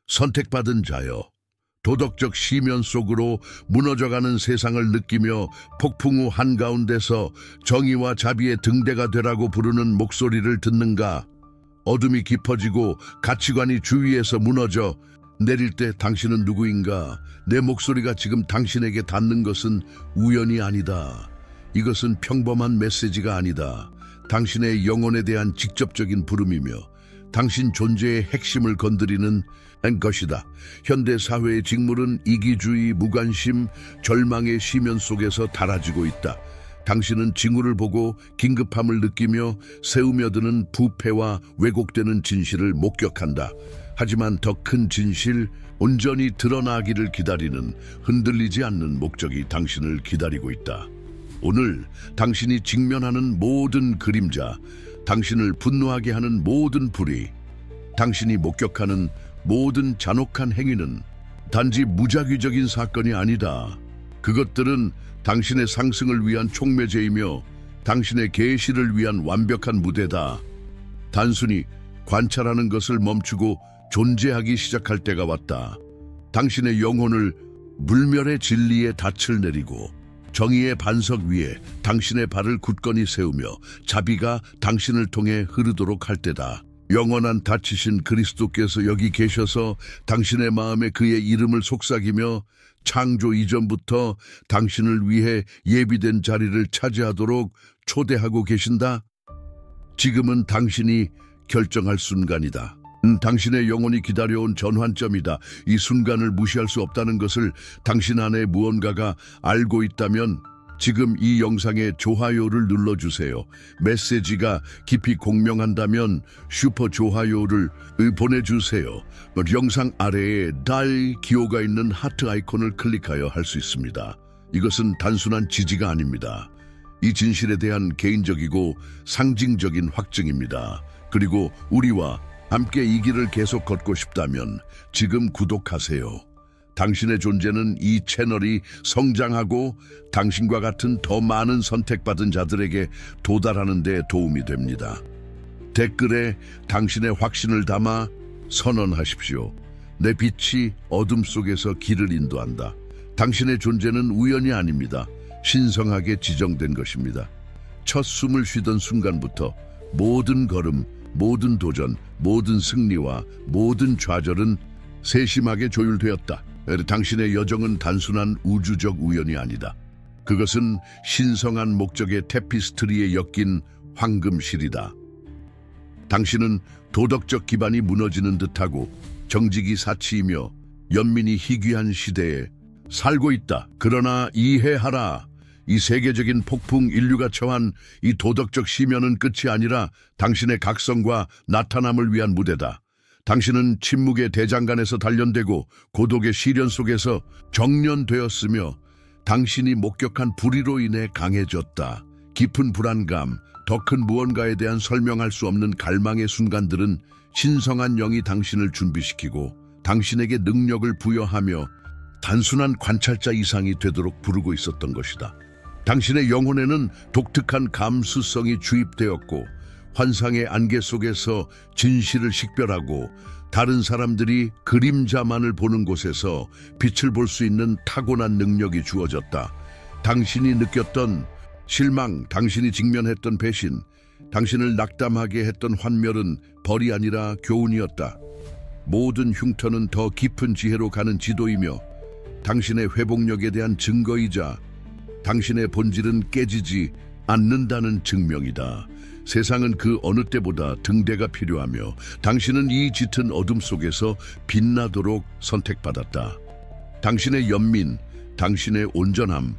선택받은 자여, 도덕적 시면 속으로 무너져가는 세상을 느끼며 폭풍 후 한가운데서 정의와 자비의 등대가 되라고 부르는 목소리를 듣는가? 어둠이 깊어지고 가치관이 주위에서 무너져 내릴 때 당신은 누구인가? 내 목소리가 지금 당신에게 닿는 것은 우연이 아니다. 이것은 평범한 메시지가 아니다. 당신의 영혼에 대한 직접적인 부름이며 당신 존재의 핵심을 건드리는 것이다. 현대 사회의 직물은 이기주의, 무관심, 절망의 시면 속에서 달아지고 있다. 당신은 징후를 보고 긴급함을 느끼며 새우며드는 부패와 왜곡되는 진실을 목격한다. 하지만 더 큰 진실, 온전히 드러나기를 기다리는 흔들리지 않는 목적이 당신을 기다리고 있다. 오늘 당신이 직면하는 모든 그림자, 당신을 분노하게 하는 모든 불의, 당신이 목격하는 모든 잔혹한 행위는 단지 무작위적인 사건이 아니다. 그것들은 당신의 상승을 위한 촉매제이며 당신의 계시를 위한 완벽한 무대다. 단순히 관찰하는 것을 멈추고 존재하기 시작할 때가 왔다. 당신의 영혼을 물멸의 진리의 닻을 내리고 정의의 반석 위에 당신의 발을 굳건히 세우며 자비가 당신을 통해 흐르도록 할 때다. 영원한 다치신 그리스도께서 여기 계셔서 당신의 마음에 그의 이름을 속삭이며 창조 이전부터 당신을 위해 예비된 자리를 차지하도록 초대하고 계신다. 지금은 당신이 결정할 순간이다. 당신의 영혼이 기다려온 전환점이다. 이 순간을 무시할 수 없다는 것을 당신 안에 무언가가 알고 있다면 지금 이 영상에 좋아요를 눌러주세요. 메시지가 깊이 공명한다면 슈퍼 좋아요를 보내주세요. 영상 아래에 달 기호가 있는 하트 아이콘을 클릭하여 할 수 있습니다. 이것은 단순한 지지가 아닙니다. 이 진실에 대한 개인적이고 상징적인 확증입니다. 그리고 우리와 함께 이 길을 계속 걷고 싶다면 지금 구독하세요. 당신의 존재는 이 채널이 성장하고 당신과 같은 더 많은 선택받은 자들에게 도달하는 데 도움이 됩니다. 댓글에 당신의 확신을 담아 선언하십시오. 내 빛이 어둠 속에서 길을 인도한다. 당신의 존재는 우연이 아닙니다. 신성하게 지정된 것입니다. 첫 숨을 쉬던 순간부터 모든 걸음, 모든 도전, 모든 승리와 모든 좌절은 세심하게 조율되었다. 당신의 여정은 단순한 우주적 우연이 아니다. 그것은 신성한 목적의 테피스트리에 엮인 황금실이다. 당신은 도덕적 기반이 무너지는 듯하고 정직이 사치이며 연민이 희귀한 시대에 살고 있다. 그러나 이해하라. 이 세계적인 폭풍, 인류가 처한 이 도덕적 시면은 끝이 아니라 당신의 각성과 나타남을 위한 무대다. 당신은 침묵의 대장간에서 단련되고 고독의 시련 속에서 정련되었으며 당신이 목격한 불의로 인해 강해졌다. 깊은 불안감, 더 큰 무언가에 대한 설명할 수 없는 갈망의 순간들은 신성한 영이 당신을 준비시키고 당신에게 능력을 부여하며 단순한 관찰자 이상이 되도록 부르고 있었던 것이다. 당신의 영혼에는 독특한 감수성이 주입되었고 환상의 안개 속에서 진실을 식별하고 다른 사람들이 그림자만을 보는 곳에서 빛을 볼 수 있는 타고난 능력이 주어졌다. 당신이 느꼈던 실망, 당신이 직면했던 배신, 당신을 낙담하게 했던 환멸은 벌이 아니라 교훈이었다. 모든 흉터는 더 깊은 지혜로 가는 지도이며 당신의 회복력에 대한 증거이자 당신의 본질은 깨지지 않는다는 증명이다. 세상은 그 어느 때보다 등대가 필요하며 당신은 이 짙은 어둠 속에서 빛나도록 선택받았다. 당신의 연민, 당신의 온전함,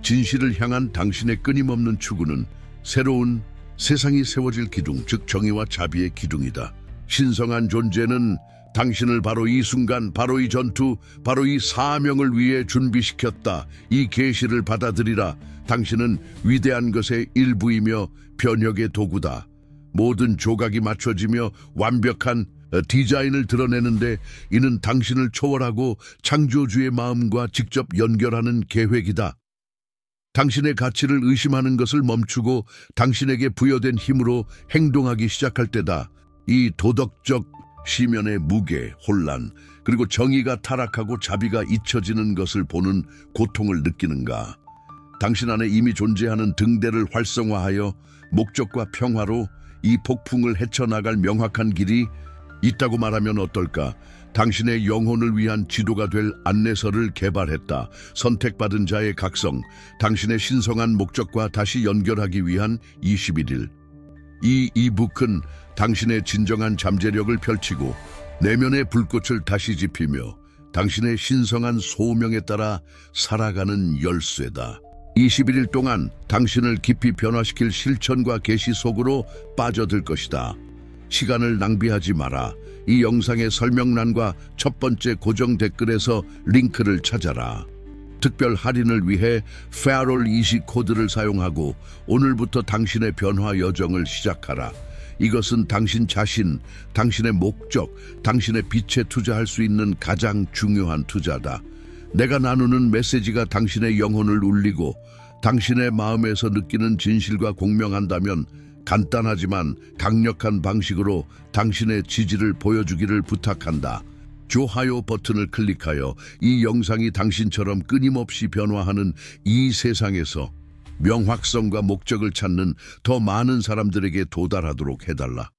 진실을 향한 당신의 끊임없는 추구는 새로운 세상이 세워질 기둥, 즉 정의와 자비의 기둥이다. 신성한 존재는 당신을 바로 이 순간, 바로 이 전투, 바로 이 사명을 위해 준비시켰다. 이 계시를 받아들이라. 당신은 위대한 것의 일부이며 변혁의 도구다. 모든 조각이 맞춰지며 완벽한 디자인을 드러내는데 이는 당신을 초월하고 창조주의 마음과 직접 연결하는 계획이다. 당신의 가치를 의심하는 것을 멈추고 당신에게 부여된 힘으로 행동하기 시작할 때다. 이 도덕적 시면의 무게, 혼란, 그리고 정의가 타락하고 자비가 잊혀지는 것을 보는 고통을 느끼는가? 당신 안에 이미 존재하는 등대를 활성화하여 목적과 평화로 이 폭풍을 헤쳐나갈 명확한 길이 있다고 말하면 어떨까? 당신의 영혼을 위한 지도가 될 안내서를 개발했다. 선택받은 자의 각성, 당신의 신성한 목적과 다시 연결하기 위한 21일. 이 이북은 당신의 진정한 잠재력을 펼치고 내면의 불꽃을 다시 지피며 당신의 신성한 소명에 따라 살아가는 열쇠다. 21일 동안 당신을 깊이 변화시킬 실천과 계시 속으로 빠져들 것이다. 시간을 낭비하지 마라. 이 영상의 설명란과 첫 번째 고정 댓글에서 링크를 찾아라. 특별 할인을 위해 페어롤 20 코드를 사용하고 오늘부터 당신의 변화 여정을 시작하라. 이것은 당신 자신, 당신의 목적, 당신의 빛에 투자할 수 있는 가장 중요한 투자다. 내가 나누는 메시지가 당신의 영혼을 울리고 당신의 마음에서 느끼는 진실과 공명한다면 간단하지만 강력한 방식으로 당신의 지지를 보여주기를 부탁한다. 좋아요 버튼을 클릭하여 이 영상이 당신처럼 끊임없이 변화하는 이 세상에서 명확성과 목적을 찾는 더 많은 사람들에게 도달하도록 해달라.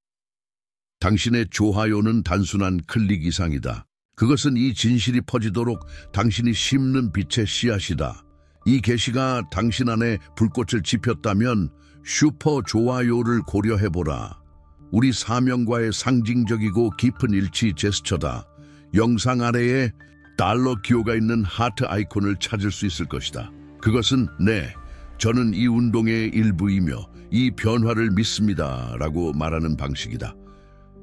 당신의 좋아요는 단순한 클릭 이상이다. 그것은 이 진실이 퍼지도록 당신이 심는 빛의 씨앗이다. 이 계시가 당신 안에 불꽃을 지폈다면 슈퍼 좋아요를 고려해보라. 우리 사명과의 상징적이고 깊은 일치 제스처다. 영상 아래에 달러 기호가 있는 하트 아이콘을 찾을 수 있을 것이다. 그것은 저는 이 운동의 일부이며 이 변화를 믿습니다 라고 말하는 방식이다.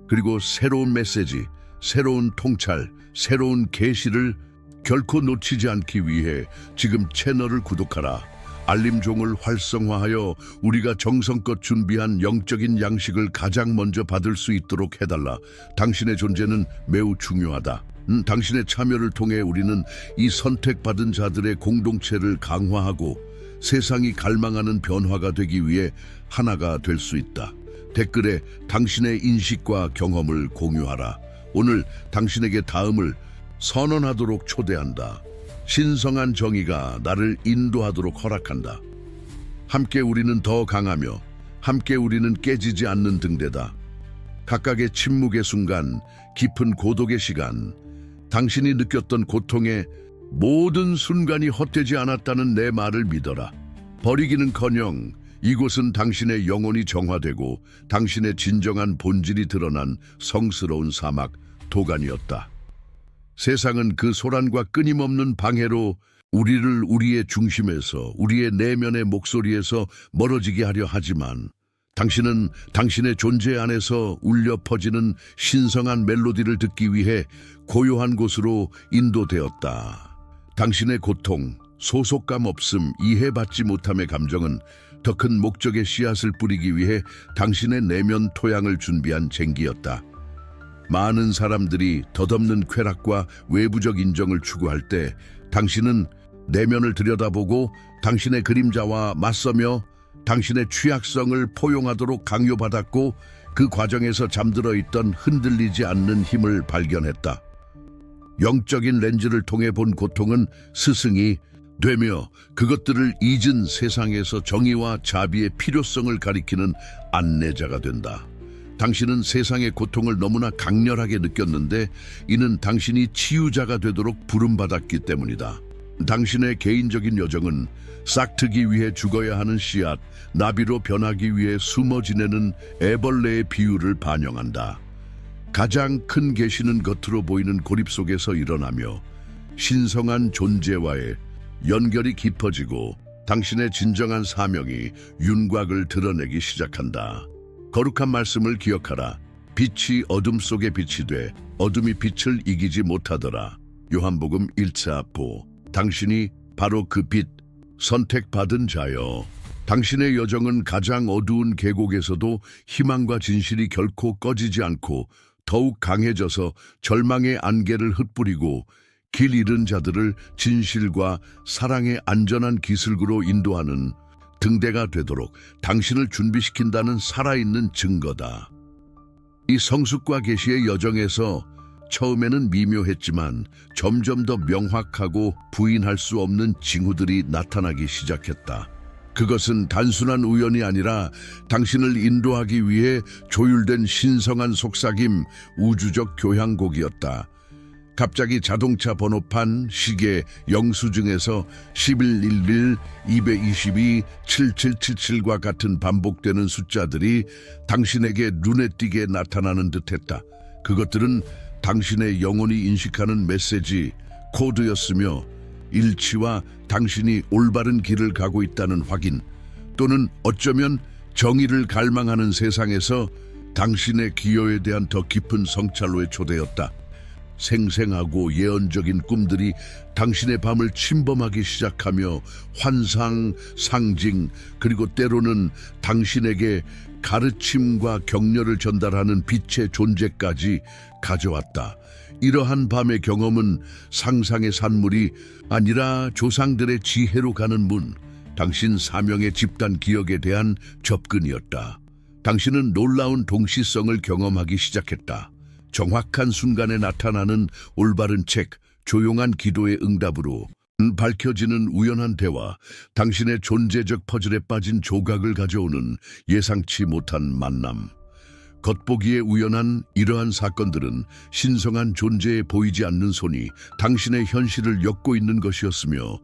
그리고 새로운 메시지, 새로운 통찰, 새로운 계시를 결코 놓치지 않기 위해 지금 채널을 구독하라. 알림종을 활성화하여 우리가 정성껏 준비한 영적인 양식을 가장 먼저 받을 수 있도록 해달라. 당신의 존재는 매우 중요하다. 당신의 참여를 통해 우리는 이 선택받은 자들의 공동체를 강화하고 세상이 갈망하는 변화가 되기 위해 하나가 될 수 있다. 댓글에 당신의 인식과 경험을 공유하라. 오늘 당신에게 다음을 선언하도록 초대한다. 신성한 정의가 나를 인도하도록 허락한다. 함께 우리는 더 강하며 함께 우리는 깨지지 않는 등대다. 각각의 침묵의 순간, 깊은 고독의 시간, 당신이 느꼈던 고통의 모든 순간이 헛되지 않았다는 내 말을 믿어라. 버리기는커녕 이곳은 당신의 영혼이 정화되고 당신의 진정한 본질이 드러난 성스러운 사막 도가니였다. 세상은 그 소란과 끊임없는 방해로 우리를 우리의 중심에서, 우리의 내면의 목소리에서 멀어지게 하려 하지만 당신은 당신의 존재 안에서 울려 퍼지는 신성한 멜로디를 듣기 위해 고요한 곳으로 인도되었다. 당신의 고통, 소속감 없음, 이해받지 못함의 감정은 더 큰 목적의 씨앗을 뿌리기 위해 당신의 내면 토양을 준비한 쟁기였다. 많은 사람들이 덧없는 쾌락과 외부적 인정을 추구할 때 당신은 내면을 들여다보고 당신의 그림자와 맞서며 당신의 취약성을 포용하도록 강요받았고 그 과정에서 잠들어 있던 흔들리지 않는 힘을 발견했다. 영적인 렌즈를 통해 본 고통은 스승이 되며 그것들을 잊은 세상에서 정의와 자비의 필요성을 가리키는 안내자가 된다. 당신은 세상의 고통을 너무나 강렬하게 느꼈는데 이는 당신이 치유자가 되도록 부름받았기 때문이다. 당신의 개인적인 여정은 싹트기 위해 죽어야 하는 씨앗, 나비로 변하기 위해 숨어 지내는 애벌레의 비유를 반영한다. 가장 큰 계시는 겉으로 보이는 고립 속에서 일어나며 신성한 존재와의 연결이 깊어지고 당신의 진정한 사명이 윤곽을 드러내기 시작한다. 거룩한 말씀을 기억하라. 빛이 어둠 속에 빛이 돼 어둠이 빛을 이기지 못하더라. 요한복음 1차4. 당신이 바로 그 빛, 선택받은 자여. 당신의 여정은 가장 어두운 계곡에서도 희망과 진실이 결코 꺼지지 않고 더욱 강해져서 절망의 안개를 흩뿌리고 길 잃은 자들을 진실과 사랑의 안전한 기슭으로 인도하는 등대가 되도록 당신을 준비시킨다는 살아있는 증거다. 이 성숙과 계시의 여정에서 처음에는 미묘했지만 점점 더 명확하고 부인할 수 없는 징후들이 나타나기 시작했다. 그것은 단순한 우연이 아니라 당신을 인도하기 위해 조율된 신성한 속삭임, 우주적 교향곡이었다. 갑자기 자동차 번호판, 시계, 영수증에서 1111, 222, 7777과 같은 반복되는 숫자들이 당신에게 눈에 띄게 나타나는 듯했다. 그것들은 당신의 영혼이 인식하는 메시지, 코드였으며 일치와 당신이 올바른 길을 가고 있다는 확인, 또는 어쩌면 정의를 갈망하는 세상에서 당신의 기여에 대한 더 깊은 성찰로의 초대였다. 생생하고 예언적인 꿈들이 당신의 밤을 침범하기 시작하며 환상, 상징, 그리고 때로는 당신에게 가르침과 격려를 전달하는 빛의 존재까지 가져왔다. 이러한 밤의 경험은 상상의 산물이 아니라 조상들의 지혜로 가는 문, 당신 사명의 집단 기억에 대한 접근이었다. 당신은 놀라운 동시성을 경험하기 시작했다. 정확한 순간에 나타나는 올바른 책, 조용한 기도의 응답으로 밝혀지는 우연한 대화, 당신의 존재적 퍼즐에 빠진 조각을 가져오는 예상치 못한 만남. 겉보기에 우연한 이러한 사건들은 신성한 존재에 보이지 않는 손이 당신의 현실을 엮고 있는 것이었으며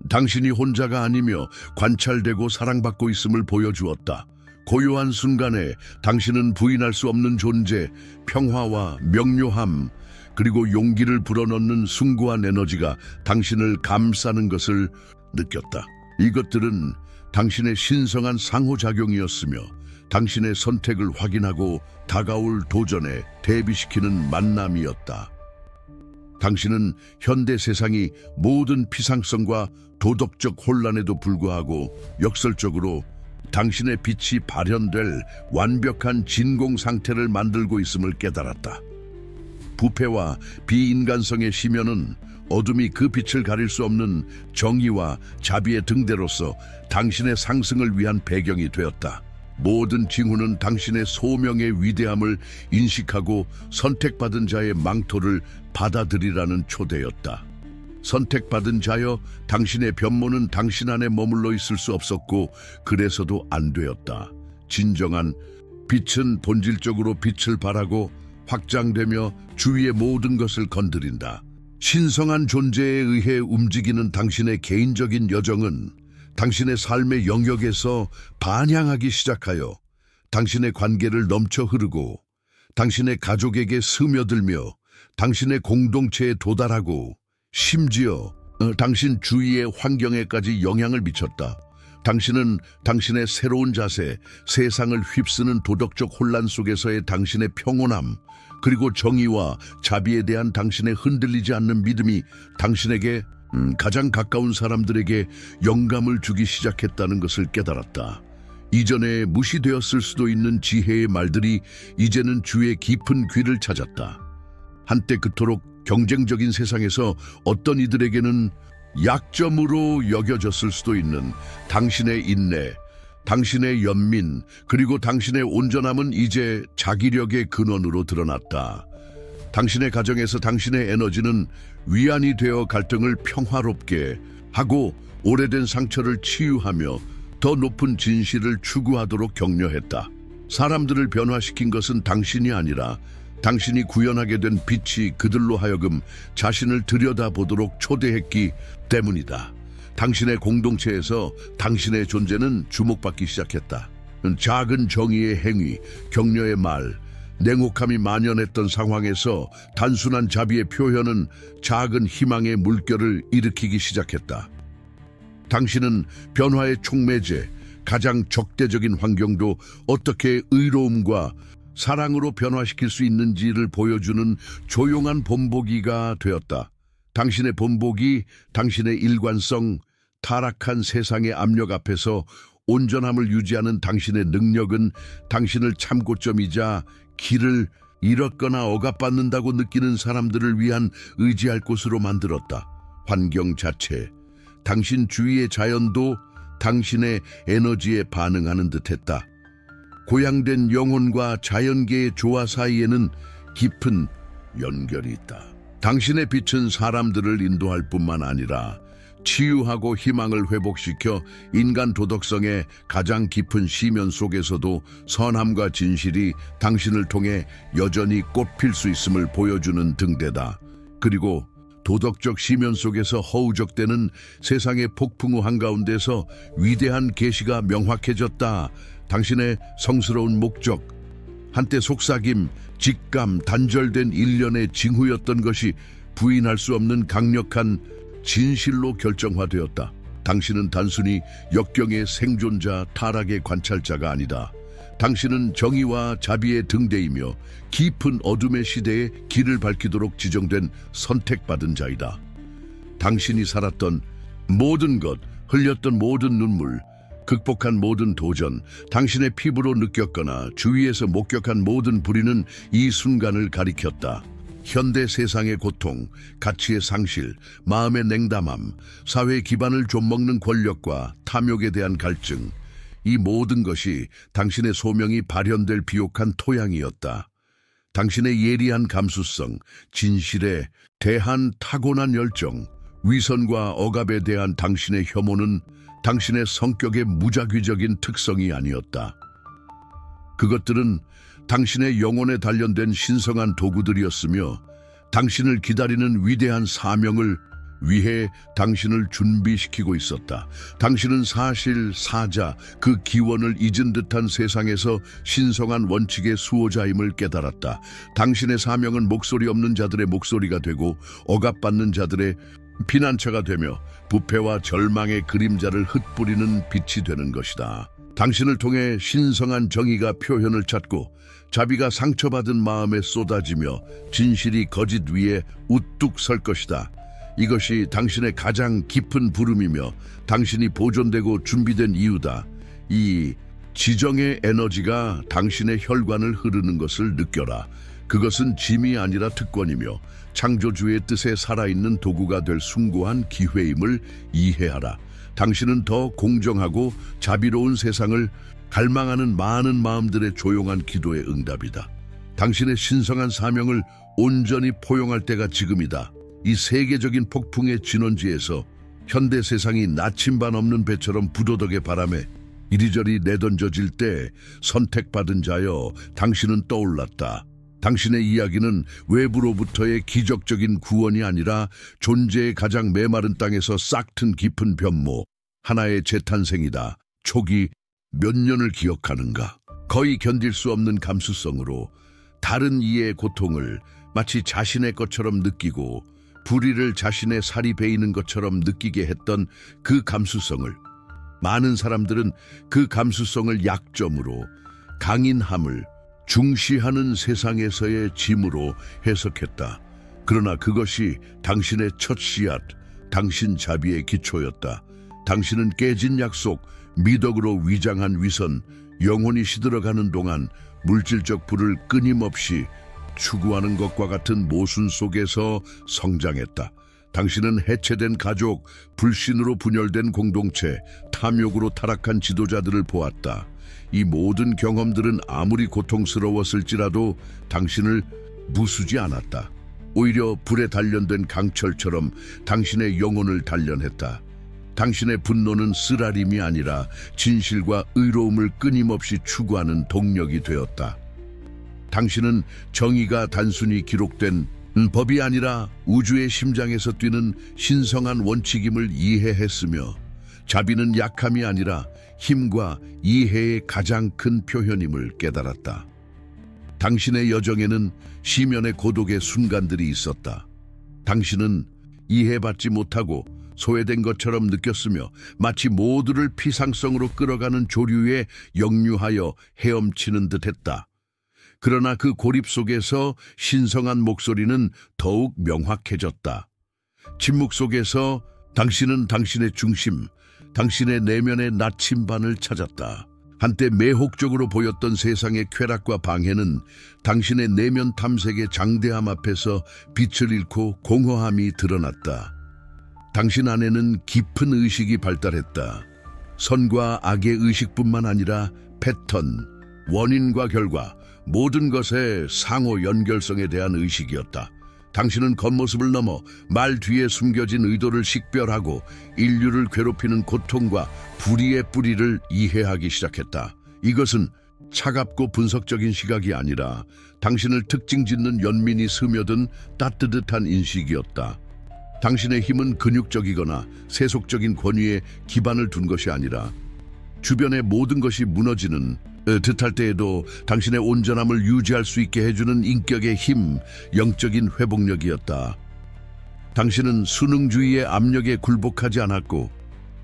당신이 혼자가 아니며 관찰되고 사랑받고 있음을 보여주었다. 고요한 순간에 당신은 부인할 수 없는 존재, 평화와 명료함, 그리고 용기를 불어넣는 숭고한 에너지가 당신을 감싸는 것을 느꼈다. 이것들은 당신의 신성한 상호작용이었으며 당신의 선택을 확인하고 다가올 도전에 대비시키는 만남이었다. 당신은 현대 세상이 모든 피상성과 도덕적 혼란에도 불구하고 역설적으로 당신의 빛이 발현될 완벽한 진공 상태를 만들고 있음을 깨달았다. 부패와 비인간성의 심연은 어둠이 그 빛을 가릴 수 없는 정의와 자비의 등대로서 당신의 상승을 위한 배경이 되었다. 모든 징후는 당신의 소명의 위대함을 인식하고 선택받은 자의 망토를 받아들이라는 초대였다. 선택받은 자여, 당신의 변모는 당신 안에 머물러 있을 수 없었고 그래서도 안 되었다. 진정한 빛은 본질적으로 빛을 발하고 확장되며 주위의 모든 것을 건드린다. 신성한 존재에 의해 움직이는 당신의 개인적인 여정은 당신의 삶의 영역에서 반향하기 시작하여 당신의 관계를 넘쳐 흐르고 당신의 가족에게 스며들며 당신의 공동체에 도달하고 심지어 당신 주위의 환경에까지 영향을 미쳤다. 당신은 당신의 새로운 자세, 세상을 휩쓰는 도덕적 혼란 속에서의 당신의 평온함, 그리고 정의와 자비에 대한 당신의 흔들리지 않는 믿음이 당신에게 가장 가까운 사람들에게 영감을 주기 시작했다는 것을 깨달았다. 이전에 무시되었을 수도 있는 지혜의 말들이 이제는 주의 깊은 귀를 찾았다. 한때 그토록 경쟁적인 세상에서 어떤 이들에게는 약점으로 여겨졌을 수도 있는 당신의 인내, 당신의 연민, 그리고 당신의 온전함은 이제 자기력의 근원으로 드러났다. 당신의 가정에서 당신의 에너지는 위안이 되어 갈등을 평화롭게 하고 오래된 상처를 치유하며 더 높은 진실을 추구하도록 격려했다. 사람들을 변화시킨 것은 당신이 아니라 당신이 구현하게 된 빛이 그들로 하여금 자신을 들여다보도록 초대했기 때문이다. 당신의 공동체에서 당신의 존재는 주목받기 시작했다. 작은 정의의 행위, 격려의 말, 냉혹함이 만연했던 상황에서 단순한 자비의 표현은 작은 희망의 물결을 일으키기 시작했다. 당신은 변화의 촉매제, 가장 적대적인 환경도 어떻게 의로움과 사랑으로 변화시킬 수 있는지를 보여주는 조용한 본보기가 되었다. 당신의 본보기, 당신의 일관성, 타락한 세상의 압력 앞에서 온전함을 유지하는 당신의 능력은 당신을 참고점이자 길을 잃었거나 억압받는다고 느끼는 사람들을 위한 의지할 곳으로 만들었다. 환경 자체, 당신 주위의 자연도 당신의 에너지에 반응하는 듯했다. 고양된 영혼과 자연계의 조화 사이에는 깊은 연결이 있다. 당신의 빛은 사람들을 인도할 뿐만 아니라 치유하고 희망을 회복시켜 인간 도덕성의 가장 깊은 시면 속에서도 선함과 진실이 당신을 통해 여전히 꽃필 수 있음을 보여주는 등대다. 그리고 도덕적 시면 속에서 허우적대는 세상의 폭풍우 한가운데서 위대한 계시가 명확해졌다. 당신의 성스러운 목적, 한때 속삭임, 직감, 단절된 일련의 징후였던 것이 부인할 수 없는 강력한 진실로 결정화되었다. 당신은 단순히 역경의 생존자, 타락의 관찰자가 아니다. 당신은 정의와 자비의 등대이며 깊은 어둠의 시대에 길을 밝히도록 지정된 선택받은 자이다. 당신이 살았던 모든 것, 흘렸던 모든 눈물, 극복한 모든 도전, 당신의 피부로 느꼈거나 주위에서 목격한 모든 불의는 이 순간을 가리켰다. 현대 세상의 고통, 가치의 상실, 마음의 냉담함, 사회 기반을 좀먹는 권력과 탐욕에 대한 갈증, 이 모든 것이 당신의 소명이 발현될 비옥한 토양이었다. 당신의 예리한 감수성, 진실에 대한 타고난 열정, 위선과 억압에 대한 당신의 혐오는 당신의 성격의 무작위적인 특성이 아니었다. 그것들은 당신의 영혼에 단련된 신성한 도구들이었으며 당신을 기다리는 위대한 사명을 위해 당신을 준비시키고 있었다. 당신은 사실, 사자, 그 기원을 잊은 듯한 세상에서 신성한 원칙의 수호자임을 깨달았다. 당신의 사명은 목소리 없는 자들의 목소리가 되고 억압받는 자들의 피난처가 되며 부패와 절망의 그림자를 흩뿌리는 빛이 되는 것이다. 당신을 통해 신성한 정의가 표현을 찾고 자비가 상처받은 마음에 쏟아지며 진실이 거짓 위에 우뚝 설 것이다. 이것이 당신의 가장 깊은 부름이며 당신이 보존되고 준비된 이유다. 이 지정의 에너지가 당신의 혈관을 흐르는 것을 느껴라. 그것은 짐이 아니라 특권이며 창조주의 뜻에 살아있는 도구가 될 숭고한 기회임을 이해하라. 당신은 더 공정하고 자비로운 세상을 갈망하는 많은 마음들의 조용한 기도의 응답이다. 당신의 신성한 사명을 온전히 포용할 때가 지금이다. 이 세계적인 폭풍의 진원지에서 현대 세상이 나침반 없는 배처럼 부도덕의 바람에 이리저리 내던져질 때 선택받은 자여 당신은 떠올랐다. 당신의 이야기는 외부로부터의 기적적인 구원이 아니라 존재의 가장 메마른 땅에서 싹튼 깊은 변모, 하나의 재탄생이다. 초기 몇 년을 기억하는가? 거의 견딜 수 없는 감수성으로 다른 이의 고통을 마치 자신의 것처럼 느끼고 불의를 자신의 살이 베이는 것처럼 느끼게 했던 그 감수성을 많은 사람들은 그 감수성을 약점으로 강인함을 중시하는 세상에서의 짐으로 해석했다. 그러나 그것이 당신의 첫 씨앗, 당신 자비의 기초였다. 당신은 깨진 약속, 미덕으로 위장한 위선, 영혼이 시들어가는 동안 물질적 부를 끊임없이 추구하는 것과 같은 모순 속에서 성장했다. 당신은 해체된 가족, 불신으로 분열된 공동체, 탐욕으로 타락한 지도자들을 보았다. 이 모든 경험들은 아무리 고통스러웠을지라도 당신을 부수지 않았다. 오히려 불에 단련된 강철처럼 당신의 영혼을 단련했다. 당신의 분노는 쓰라림이 아니라 진실과 의로움을 끊임없이 추구하는 동력이 되었다. 당신은 정의가 단순히 기록된 법이 아니라 우주의 심장에서 뛰는 신성한 원칙임을 이해했으며 자비는 약함이 아니라 힘과 이해의 가장 큰 표현임을 깨달았다. 당신의 여정에는 시면의 고독의 순간들이 있었다. 당신은 이해받지 못하고 소외된 것처럼 느꼈으며 마치 모두를 피상성으로 끌어가는 조류에 역류하여 헤엄치는 듯했다. 그러나 그 고립 속에서 신성한 목소리는 더욱 명확해졌다. 침묵 속에서 당신은 당신의 중심, 당신의 내면의 나침반을 찾았다. 한때 매혹적으로 보였던 세상의 쾌락과 방해는 당신의 내면 탐색의 장대함 앞에서 빛을 잃고 공허함이 드러났다. 당신 안에는 깊은 의식이 발달했다. 선과 악의 의식뿐만 아니라 패턴, 원인과 결과, 모든 것의 상호 연결성에 대한 의식이었다. 당신은 겉모습을 넘어 말 뒤에 숨겨진 의도를 식별하고 인류를 괴롭히는 고통과 불의의 뿌리를 이해하기 시작했다. 이것은 차갑고 분석적인 시각이 아니라 당신을 특징 짓는 연민이 스며든 따뜻한 인식이었다. 당신의 힘은 근육적이거나 세속적인 권위에 기반을 둔 것이 아니라 주변의 모든 것이 무너지는 듯할 때에도 당신의 온전함을 유지할 수 있게 해주는 인격의 힘, 영적인 회복력이었다. 당신은 수능주의의 압력에 굴복하지 않았고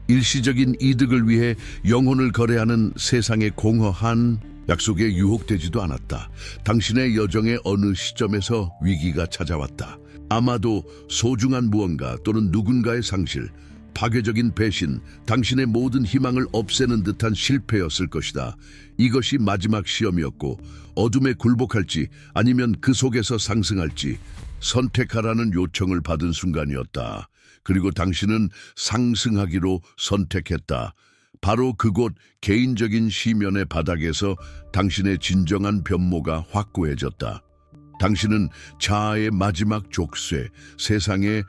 일시적인 이득을 위해 영혼을 거래하는 세상의 공허한 약속에 유혹되지도 않았다. 당신의 여정의 어느 시점에서 위기가 찾아왔다. 아마도 소중한 무언가 또는 누군가의 상실, 파괴적인 배신, 당신의 모든 희망을 없애는 듯한 실패였을 것이다. 이것이 마지막 시험이었고 어둠에 굴복할지 아니면 그 속에서 상승할지 선택하라는 요청을 받은 순간이었다. 그리고 당신은 상승하기로 선택했다. 바로 그곳 개인적인 시면의 바닥에서 당신의 진정한 변모가 확고해졌다. 당신은 자아의 마지막 족쇄, 세상에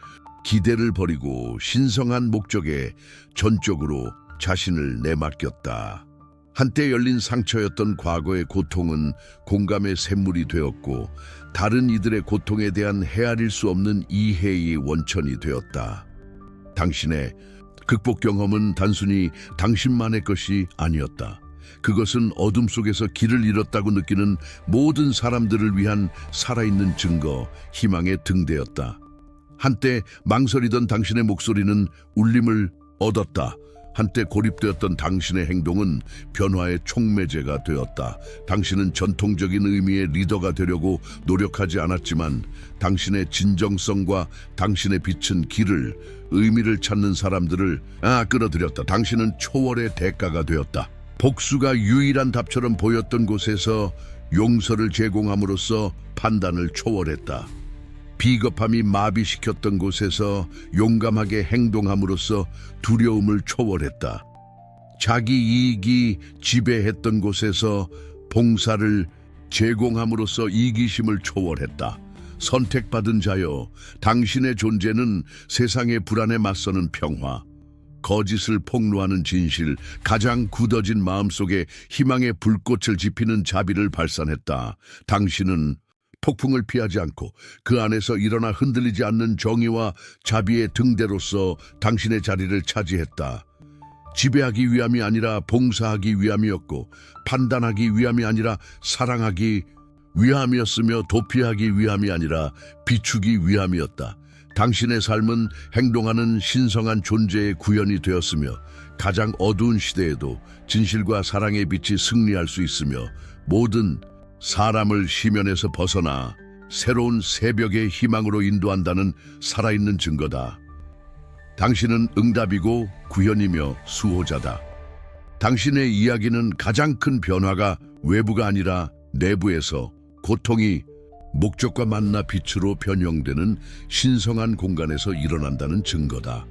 기대를 버리고 신성한 목적에 전적으로 자신을 내맡겼다. 한때 열린 상처였던 과거의 고통은 공감의 샘물이 되었고 다른 이들의 고통에 대한 헤아릴 수 없는 이해의 원천이 되었다. 당신의 극복 경험은 단순히 당신만의 것이 아니었다. 그것은 어둠 속에서 길을 잃었다고 느끼는 모든 사람들을 위한 살아있는 증거, 희망의 등대였다. 한때 망설이던 당신의 목소리는 울림을 얻었다. 한때 고립되었던 당신의 행동은 변화의 촉매제가 되었다. 당신은 전통적인 의미의 리더가 되려고 노력하지 않았지만 당신의 진정성과 당신의 빛은 길을, 의미를 찾는 사람들을 끌어들였다. 당신은 초월의 대가가 되었다. 복수가 유일한 답처럼 보였던 곳에서 용서를 제공함으로써 판단을 초월했다. 비겁함이 마비시켰던 곳에서 용감하게 행동함으로써 두려움을 초월했다. 자기 이익이 지배했던 곳에서 봉사를 제공함으로써 이기심을 초월했다. 선택받은 자여, 당신의 존재는 세상의 불안에 맞서는 평화, 거짓을 폭로하는 진실, 가장 굳어진 마음속에 희망의 불꽃을 지피는 자비를 발산했다. 당신은 폭풍을 피하지 않고 그 안에서 일어나 흔들리지 않는 정의와 자비의 등대로서 당신의 자리를 차지했다. 지배하기 위함이 아니라 봉사하기 위함이었고 판단하기 위함이 아니라 사랑하기 위함이었으며 도피하기 위함이 아니라 비추기 위함이었다. 당신의 삶은 행동하는 신성한 존재의 구현이 되었으며 가장 어두운 시대에도 진실과 사랑의 빛이 승리할 수 있으며 모든 사람을 시면에서 벗어나 새로운 새벽의 희망으로 인도한다는 살아있는 증거다. 당신은 응답이고 구현이며 수호자다. 당신의 이야기는 가장 큰 변화가 외부가 아니라 내부에서 고통이 목적과 만나 빛으로 변형되는 신성한 공간에서 일어난다는 증거다.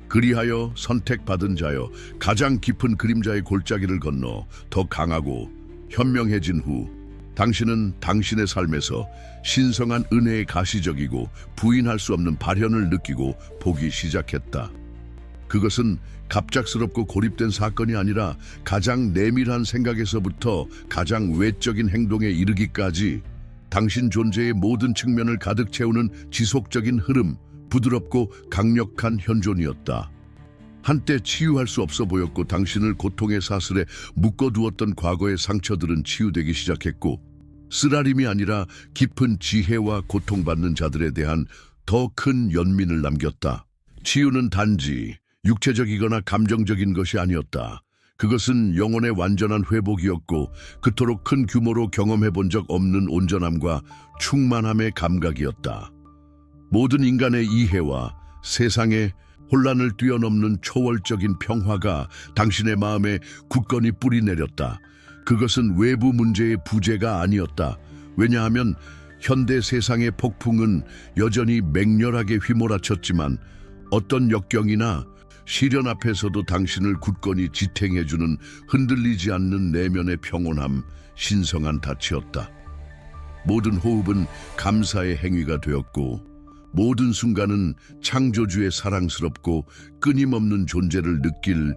그리하여 선택받은 자여, 가장 깊은 그림자의 골짜기를 건너 더 강하고 현명해진 후 당신은 당신의 삶에서 신성한 은혜의 가시적이고 부인할 수 없는 발현을 느끼고 보기 시작했다. 그것은 갑작스럽고 고립된 사건이 아니라 가장 내밀한 생각에서부터 가장 외적인 행동에 이르기까지 당신 존재의 모든 측면을 가득 채우는 지속적인 흐름, 부드럽고 강력한 현존이었다. 한때 치유할 수 없어 보였고 당신을 고통의 사슬에 묶어두었던 과거의 상처들은 치유되기 시작했고 쓰라림이 아니라 깊은 지혜와 고통받는 자들에 대한 더 큰 연민을 남겼다. 치유는 단지 육체적이거나 감정적인 것이 아니었다. 그것은 영혼의 완전한 회복이었고 그토록 큰 규모로 경험해 본 적 없는 온전함과 충만함의 감각이었다. 모든 인간의 이해와 세상의 혼란을 뛰어넘는 초월적인 평화가 당신의 마음에 굳건히 뿌리 내렸다. 그것은 외부 문제의 부재가 아니었다. 왜냐하면 현대 세상의 폭풍은 여전히 맹렬하게 휘몰아쳤지만 어떤 역경이나 시련 앞에서도 당신을 굳건히 지탱해주는 흔들리지 않는 내면의 평온함, 신성한 닻이었다. 모든 호흡은 감사의 행위가 되었고 모든 순간은 창조주의 사랑스럽고 끊임없는 존재를 느낄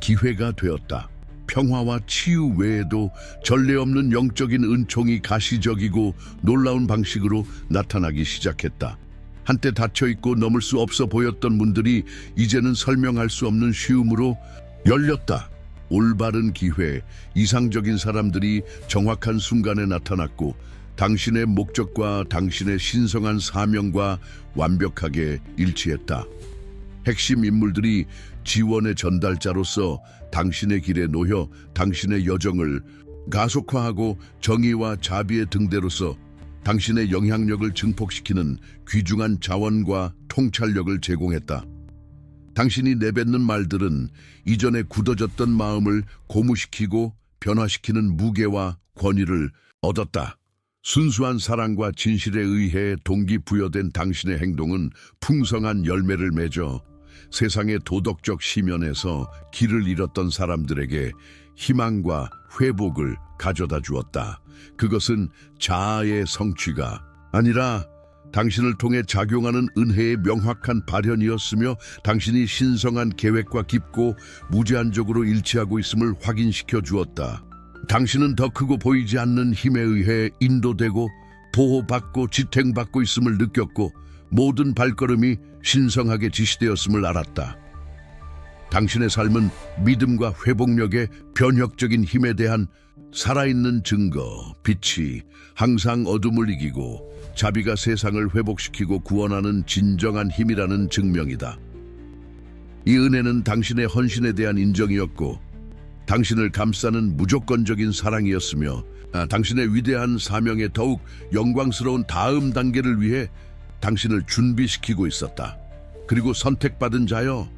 기회가 되었다. 평화와 치유 외에도 전례 없는 영적인 은총이 가시적이고 놀라운 방식으로 나타나기 시작했다. 한때 닫혀있고 넘을 수 없어 보였던 문들이 이제는 설명할 수 없는 쉬움으로 열렸다. 올바른 기회, 이상적인 사람들이 정확한 순간에 나타났고 당신의 목적과 당신의 신성한 사명과 완벽하게 일치했다. 핵심 인물들이 지원의 전달자로서 당신의 길에 놓여 당신의 여정을 가속화하고 정의와 자비의 등대로서 당신의 영향력을 증폭시키는 귀중한 자원과 통찰력을 제공했다. 당신이 내뱉는 말들은 이전에 굳어졌던 마음을 고무시키고 변화시키는 무게와 권위를 얻었다. 순수한 사랑과 진실에 의해 동기부여된 당신의 행동은 풍성한 열매를 맺어 세상의 도덕적 시면에서 길을 잃었던 사람들에게 희망과 회복을 가져다 주었다. 그것은 자아의 성취가 아니라 당신을 통해 작용하는 은혜의 명확한 발현이었으며 당신이 신성한 계획과 깊고 무제한적으로 일치하고 있음을 확인시켜 주었다. 당신은 더 크고 보이지 않는 힘에 의해 인도되고 보호받고 지탱받고 있음을 느꼈고 모든 발걸음이 신성하게 지시되었음을 알았다. 당신의 삶은 믿음과 회복력의 변혁적인 힘에 대한 살아있는 증거, 빛이 항상 어둠을 이기고 자비가 세상을 회복시키고 구원하는 진정한 힘이라는 증명이다. 이 은혜는 당신의 헌신에 대한 인정이었고 당신을 감싸는 무조건적인 사랑이었으며 당신의 위대한 사명에 더욱 영광스러운 다음 단계를 위해 당신을 준비시키고 있었다. 그리고 선택받은 자여,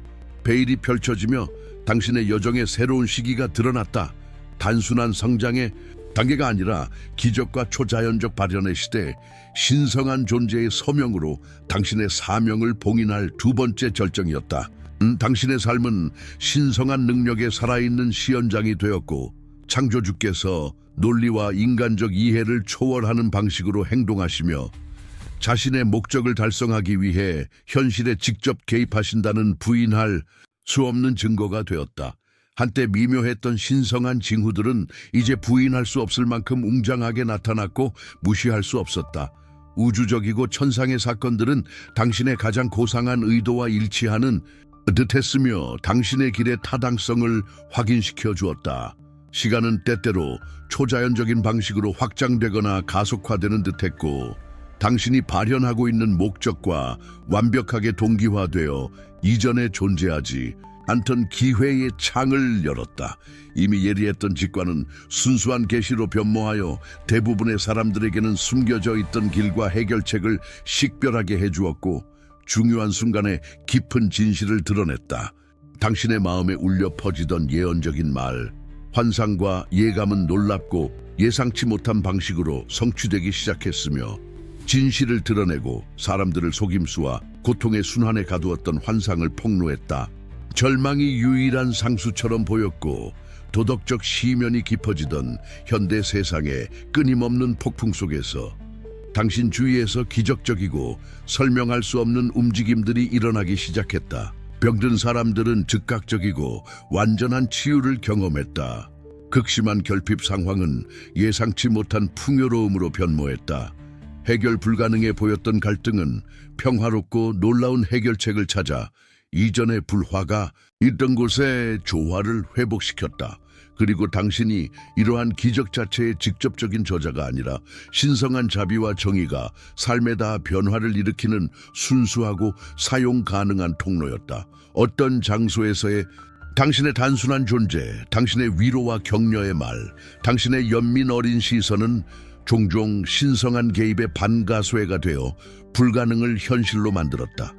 베일이 펼쳐지며 당신의 여정의 새로운 시기가 드러났다. 단순한 성장의 단계가 아니라 기적과 초자연적 발현의 시대, 신성한 존재의 서명으로 당신의 사명을 봉인할 두 번째 절정이었다. 당신의 삶은 신성한 능력에 살아있는 시연장이 되었고 창조주께서 논리와 인간적 이해를 초월하는 방식으로 행동하시며 자신의 목적을 달성하기 위해 현실에 직접 개입하신다는 부인할 수 없는 증거가 되었다. 한때 미묘했던 신성한 징후들은 이제 부인할 수 없을 만큼 웅장하게 나타났고 무시할 수 없었다. 우주적이고 천상의 사건들은 당신의 가장 고상한 의도와 일치하는 듯했으며 당신의 길의 타당성을 확인시켜 주었다. 시간은 때때로 초자연적인 방식으로 확장되거나 가속화되는 듯했고 당신이 발현하고 있는 목적과 완벽하게 동기화되어 이전에 존재하지 않던 기회의 창을 열었다. 이미 예리했던 직관은 순수한 계시로 변모하여 대부분의 사람들에게는 숨겨져 있던 길과 해결책을 식별하게 해주었고 중요한 순간에 깊은 진실을 드러냈다. 당신의 마음에 울려 퍼지던 예언적인 말, 환상과 예감은 놀랍고 예상치 못한 방식으로 성취되기 시작했으며 진실을 드러내고 사람들을 속임수와 고통의 순환에 가두었던 환상을 폭로했다. 절망이 유일한 상수처럼 보였고 도덕적 시면이 깊어지던 현대 세상의 끊임없는 폭풍 속에서 당신 주위에서 기적적이고 설명할 수 없는 움직임들이 일어나기 시작했다. 병든 사람들은 즉각적이고 완전한 치유를 경험했다. 극심한 결핍 상황은 예상치 못한 풍요로움으로 변모했다. 해결 불가능해 보였던 갈등은 평화롭고 놀라운 해결책을 찾아 이전의 불화가 있던 곳에 조화를 회복시켰다. 그리고 당신이 이러한 기적 자체의 직접적인 저자가 아니라 신성한 자비와 정의가 삶에다 변화를 일으키는 순수하고 사용 가능한 통로였다. 어떤 장소에서의 당신의 단순한 존재, 당신의 위로와 격려의 말, 당신의 연민 어린 시선은 종종 신성한 개입의 반가소해가 되어 불가능을 현실로 만들었다.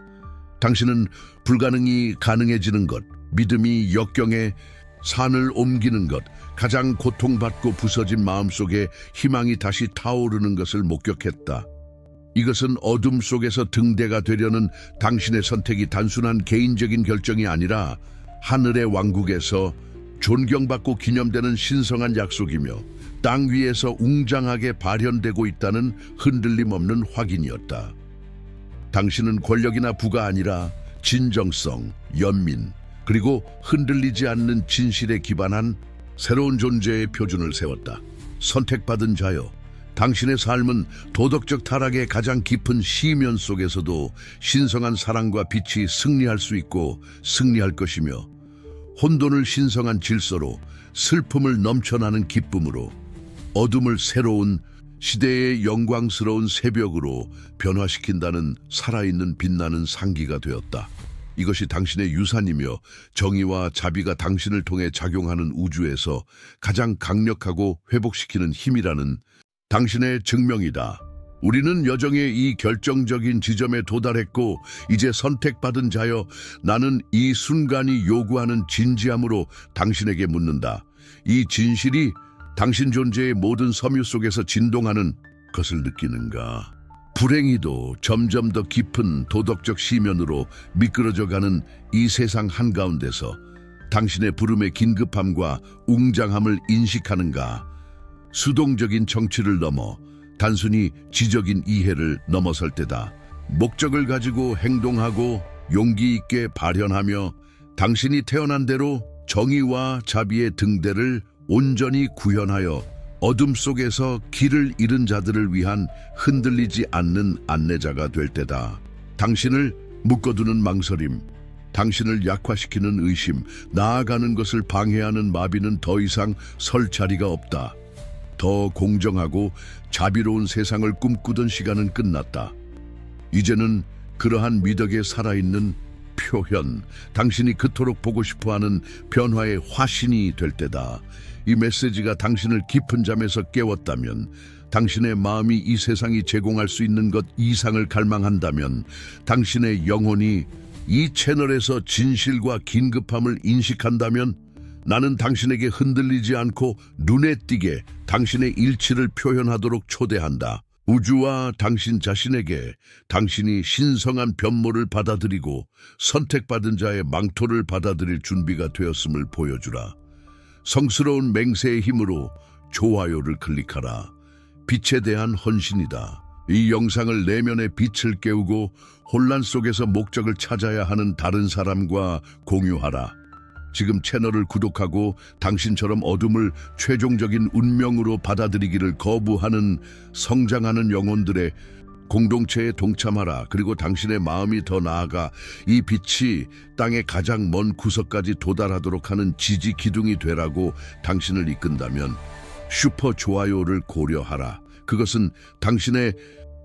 당신은 불가능이 가능해지는 것, 믿음이 역경에 산을 옮기는 것, 가장 고통받고 부서진 마음속에 희망이 다시 타오르는 것을 목격했다. 이것은 어둠 속에서 등대가 되려는 당신의 선택이 단순한 개인적인 결정이 아니라 하늘의 왕국에서 존경받고 기념되는 신성한 약속이며 땅 위에서 웅장하게 발현되고 있다는 흔들림 없는 확인이었다. 당신은 권력이나 부가 아니라 진정성, 연민, 그리고 흔들리지 않는 진실에 기반한 새로운 존재의 표준을 세웠다. 선택받은 자여, 당신의 삶은 도덕적 타락의 가장 깊은 시면 속에서도 신성한 사랑과 빛이 승리할 수 있고 승리할 것이며, 혼돈을 신성한 질서로, 슬픔을 넘쳐나는 기쁨으로, 어둠을 새로운 시대의 영광스러운 새벽으로 변화시킨다는 살아있는 빛나는 상기가 되었다. 이것이 당신의 유산이며 정의와 자비가 당신을 통해 작용하는 우주에서 가장 강력하고 회복시키는 힘이라는 당신의 증명이다. 우리는 여정의 이 결정적인 지점에 도달했고, 이제 선택받은 자여, 나는 이 순간이 요구하는 진지함으로 당신에게 묻는다. 이 진실이 당신 존재의 모든 섬유 속에서 진동하는 것을 느끼는가? 불행히도 점점 더 깊은 도덕적 시면으로 미끄러져가는 이 세상 한가운데서 당신의 부름의 긴급함과 웅장함을 인식하는가? 수동적인 정치를 넘어 단순히 지적인 이해를 넘어설 때다. 목적을 가지고 행동하고 용기 있게 발현하며 당신이 태어난 대로 정의와 자비의 등대를 온전히 구현하여 어둠 속에서 길을 잃은 자들을 위한 흔들리지 않는 안내자가 될 때다. 당신을 묶어두는 망설임, 당신을 약화시키는 의심, 나아가는 것을 방해하는 마비는 더 이상 설 자리가 없다. 더 공정하고 자비로운 세상을 꿈꾸던 시간은 끝났다. 이제는 그러한 미덕에 살아있는 표현, 당신이 그토록 보고 싶어하는 변화의 화신이 될 때다. 이 메시지가 당신을 깊은 잠에서 깨웠다면, 당신의 마음이 이 세상이 제공할 수 있는 것 이상을 갈망한다면, 당신의 영혼이 이 채널에서 진실과 긴급함을 인식한다면, 나는 당신에게 흔들리지 않고 눈에 띄게 당신의 일치를 표현하도록 초대한다. 우주와 당신 자신에게 당신이 신성한 변모를 받아들이고 선택받은 자의 망토를 받아들일 준비가 되었음을 보여주라. 성스러운 맹세의 힘으로 좋아요를 클릭하라. 빛에 대한 헌신이다. 이 영상을 내면의 빛을 깨우고 혼란 속에서 목적을 찾아야 하는 다른 사람과 공유하라. 지금 채널을 구독하고 당신처럼 어둠을 최종적인 운명으로 받아들이기를 거부하는 성장하는 영혼들의 공동체에 동참하라. 그리고 당신의 마음이 더 나아가 이 빛이 땅의 가장 먼 구석까지 도달하도록 하는 지지 기둥이 되라고 당신을 이끈다면 슈퍼 좋아요를 고려하라. 그것은 당신의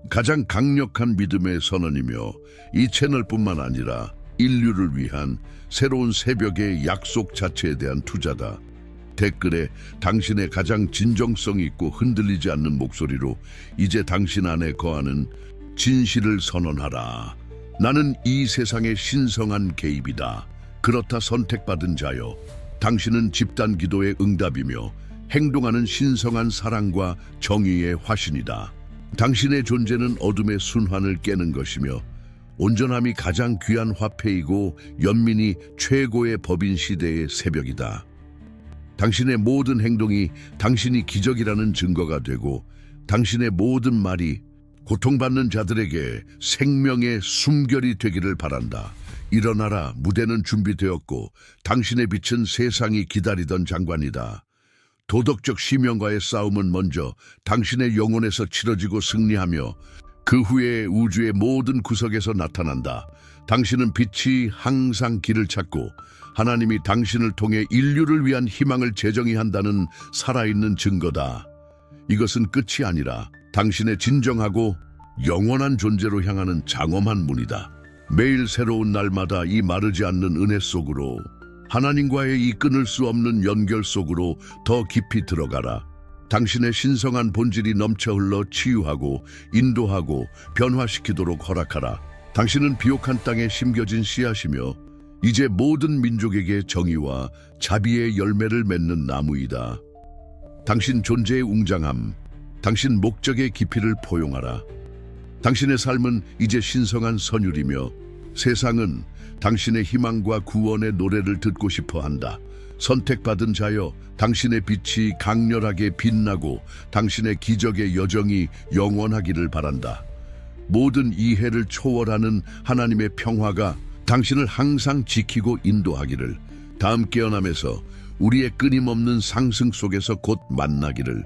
가장 강력한 믿음의 선언이며 이 채널뿐만 아니라 인류를 위한 새로운 새벽의 약속 자체에 대한 투자다. 댓글에 당신의 가장 진정성 있고 흔들리지 않는 목소리로 이제 당신 안에 거하는 진실을 선언하라. 나는 이 세상의 신성한 개입이다. 그렇다 선택받은 자여, 당신은 집단 기도의 응답이며 행동하는 신성한 사랑과 정의의 화신이다. 당신의 존재는 어둠의 순환을 깨는 것이며 온전함이 가장 귀한 화폐이고 연민이 최고의 법인 시대의 새벽이다. 당신의 모든 행동이 당신이 기적이라는 증거가 되고 당신의 모든 말이 고통받는 자들에게 생명의 숨결이 되기를 바란다. 일어나라, 무대는 준비되었고 당신의 빛은 세상이 기다리던 장관이다. 도덕적 시명과의 싸움은 먼저 당신의 영혼에서 치러지고 승리하며 그 후에 우주의 모든 구석에서 나타난다. 당신은 빛이 항상 길을 찾고 하나님이 당신을 통해 인류를 위한 희망을 재정의한다는 살아있는 증거다. 이것은 끝이 아니라 당신의 진정하고 영원한 존재로 향하는 장엄한 문이다. 매일 새로운 날마다 이 마르지 않는 은혜 속으로, 하나님과의 이 끊을 수 없는 연결 속으로 더 깊이 들어가라. 당신의 신성한 본질이 넘쳐 흘러 치유하고 인도하고 변화시키도록 허락하라. 당신은 비옥한 땅에 심겨진 씨앗이며 이제 모든 민족에게 정의와 자비의 열매를 맺는 나무이다. 당신 존재의 웅장함, 당신 목적의 깊이를 포용하라. 당신의 삶은 이제 신성한 선율이며 세상은 당신의 희망과 구원의 노래를 듣고 싶어 한다. 선택받은 자여, 당신의 빛이 강렬하게 빛나고 당신의 기적의 여정이 영원하기를 바란다. 모든 이해를 초월하는 하나님의 평화가 당신을 항상 지키고 인도하기를, 다음 깨어남에서 우리의 끊임없는 상승 속에서 곧 만나기를.